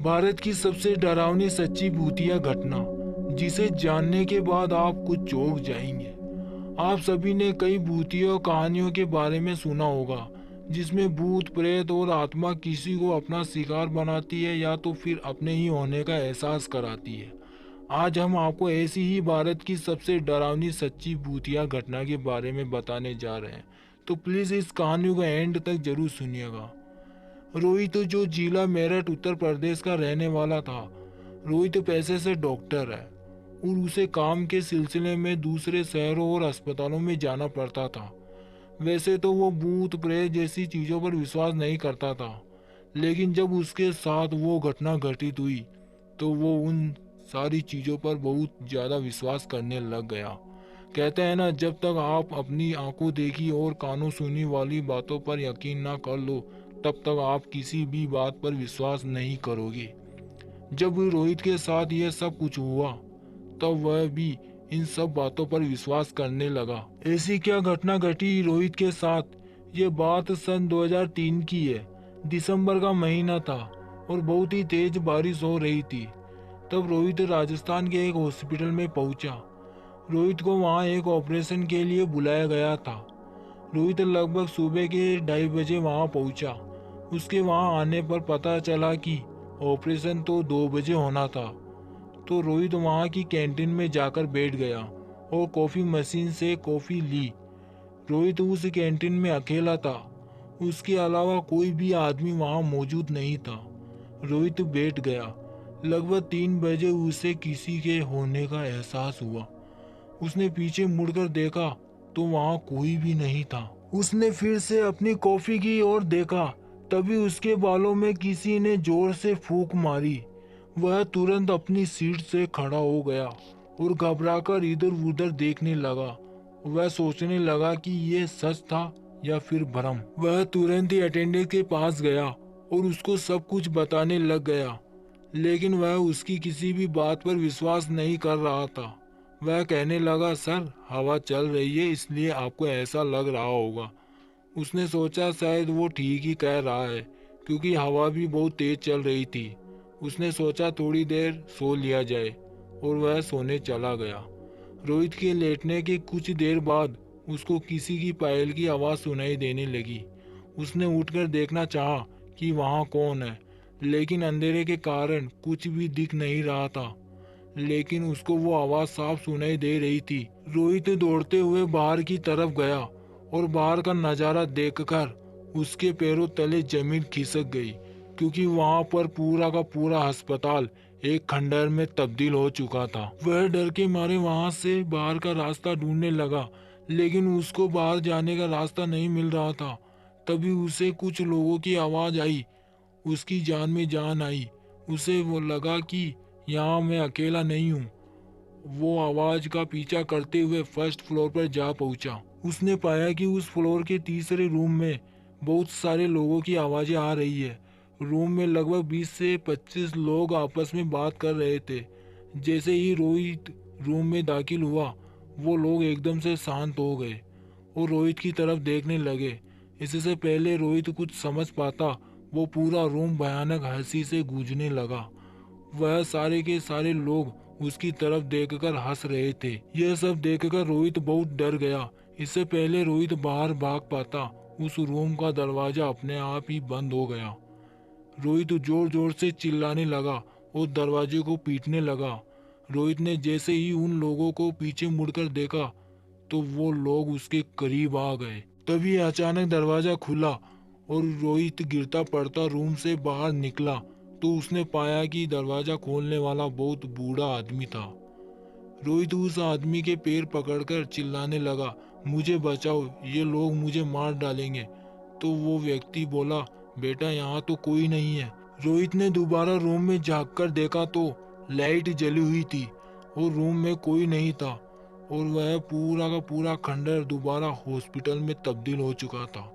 भारत की सबसे डरावनी सच्ची भूतिया घटना, जिसे जानने के बाद आप कुछ चौंक जाएंगे। आप सभी ने कई भूतिया कहानियों के बारे में सुना होगा, जिसमें भूत प्रेत और आत्मा किसी को अपना शिकार बनाती है या तो फिर अपने ही होने का एहसास कराती है। आज हम आपको ऐसी ही भारत की सबसे डरावनी सच्ची भूतिया घटना के बारे में बताने जा रहे हैं, तो प्लीज़ इस कहानी को एंड तक जरूर सुनिएगा। रोहित जो जिला मेरठ उत्तर प्रदेश का रहने वाला था। रोहित पैसे से डॉक्टर है और उसे काम के सिलसिले में दूसरे शहरों और अस्पतालों में जाना पड़ता था। वैसे तो वो भूत प्रेत जैसी चीज़ों पर विश्वास नहीं करता था, लेकिन जब उसके साथ वो घटना घटित हुई तो वो उन सारी चीज़ों पर बहुत ज़्यादा विश्वास करने लग गया। कहते हैं ना, जब तक आप अपनी आंखों देखी और कानों सुनी वाली बातों पर यकीन ना कर लो, तब तक आप किसी भी बात पर विश्वास नहीं करोगे। जब रोहित के साथ यह सब कुछ हुआ, तब वह भी इन सब बातों पर विश्वास करने लगा। ऐसी क्या घटना घटी रोहित के साथ? ये बात सन 2003 की है। दिसंबर का महीना था और बहुत ही तेज बारिश हो रही थी। तब रोहित राजस्थान के एक हॉस्पिटल में पहुंचा। रोहित को वहां एक ऑपरेशन के लिए बुलाया गया था। रोहित लगभग सुबह के 2:30 बजे वहां पहुंचा। उसके वहां आने पर पता चला कि ऑपरेशन तो 2 बजे होना था। तो रोहित वहां की कैंटीन में जाकर बैठ गया और कॉफ़ी मशीन से कॉफ़ी ली। रोहित उस कैंटीन में अकेला था। उसके अलावा कोई भी आदमी वहां मौजूद नहीं था। रोहित बैठ गया। लगभग 3 बजे उसे किसी के होने का एहसास हुआ। उसने पीछे मुड़कर देखा तो वहां कोई भी नहीं था। उसने फिर से अपनी कॉफ़ी की ओर देखा। तभी उसके बालों में किसी ने जोर से फूंक मारी। वह तुरंत अपनी सीट से खड़ा हो गया और घबराकर इधर उधर देखने लगा। वह सोचने लगा कि यह सच था या फिर भ्रम। वह तुरंत ही अटेंडेंट के पास गया और उसको सब कुछ बताने लग गया, लेकिन वह उसकी किसी भी बात पर विश्वास नहीं कर रहा था। वह कहने लगा, सर, हवा चल रही है इसलिए आपको ऐसा लग रहा होगा। उसने सोचा शायद वो ठीक ही कह रहा है, क्योंकि हवा भी बहुत तेज चल रही थी। उसने सोचा थोड़ी देर सो लिया जाए और वह सोने चला गया। रोहित के लेटने के कुछ देर बाद उसको किसी की पायल की आवाज़ सुनाई देने लगी। उसने उठकर देखना चाहा कि वहाँ कौन है, लेकिन अंधेरे के कारण कुछ भी दिख नहीं रहा था। लेकिन उसको वो आवाज़ साफ सुनाई दे रही थी। रोहित दौड़ते हुए बाहर की तरफ गया और बाहर का नज़ारा देखकर उसके पैरों तले जमीन खिसक गई, क्योंकि वहां पर पूरा का पूरा अस्पताल एक खंडहर में तब्दील हो चुका था। वह डर के मारे वहां से बाहर का रास्ता ढूंढने लगा, लेकिन उसको बाहर जाने का रास्ता नहीं मिल रहा था। तभी उसे कुछ लोगों की आवाज़ आई। उसकी जान में जान आई। उसे वो लगा कि यहाँ मैं अकेला नहीं हूँ। वो आवाज़ का पीछा करते हुए फर्स्ट फ्लोर पर जा पहुंचा। उसने पाया कि उस फ्लोर के तीसरे रूम में बहुत सारे लोगों की आवाज़ें आ रही है। रूम में लगभग 20 से 25 लोग आपस में बात कर रहे थे। जैसे ही रोहित रूम में दाखिल हुआ, वो लोग एकदम से शांत हो गए और रोहित की तरफ देखने लगे। इससे पहले रोहित कुछ समझ पाता, वो पूरा रूम भयानक हंसी से गूंजने लगा। वह सारे के सारे लोग उसकी तरफ देखकर हंस रहे थे। यह सब देखकर रोहित बहुत डर गया। इससे पहले रोहित बाहर भाग पाता, उस रूम का दरवाजा अपने आप ही बंद हो गया। रोहित जोर जोर से चिल्लाने लगा और दरवाजे को पीटने लगा। रोहित ने जैसे ही उन लोगों को पीछे मुड़कर देखा तो वो लोग उसके करीब आ गए। तभी अचानक दरवाजा खुला और रोहित गिरता पड़ता रूम से बाहर निकला तो उसने पाया कि दरवाजा खोलने वाला बहुत बूढ़ा आदमी था। रोहित उस आदमी के पैर पकड़कर चिल्लाने लगा, मुझे बचाओ, ये लोग मुझे मार डालेंगे। तो वो व्यक्ति बोला, बेटा, यहाँ तो कोई नहीं है। रोहित ने दोबारा रूम में झांककर देखा तो लाइट जली हुई थी और रूम में कोई नहीं था और वह पूरा का पूरा खंडहर दोबारा हॉस्पिटल में तब्दील हो चुका था।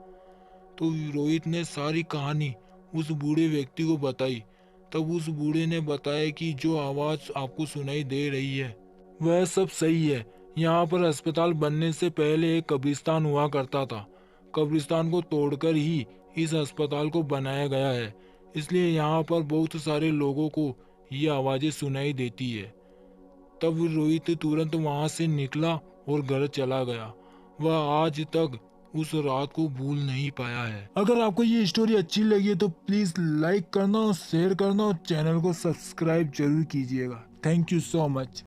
तो रोहित ने सारी कहानी उस बूढ़े व्यक्ति को बताई। तब उस बूढ़े ने बताया कि जो आवाज़ आपको सुनाई दे रही है वह सब सही है। यहाँ पर अस्पताल बनने से पहले एक कब्रिस्तान हुआ करता था। कब्रिस्तान को तोड़कर ही इस अस्पताल को बनाया गया है। इसलिए यहाँ पर बहुत सारे लोगों को ये आवाज़ें सुनाई देती है। तब रोहित तुरंत वहाँ से निकला और घर चला गया। वह आज तक उस रात को भूल नहीं पाया है। अगर आपको ये स्टोरी अच्छी लगी है तो प्लीज़ लाइक करना और शेयर करना और चैनल को सब्सक्राइब जरूर कीजिएगा। Thank you so much.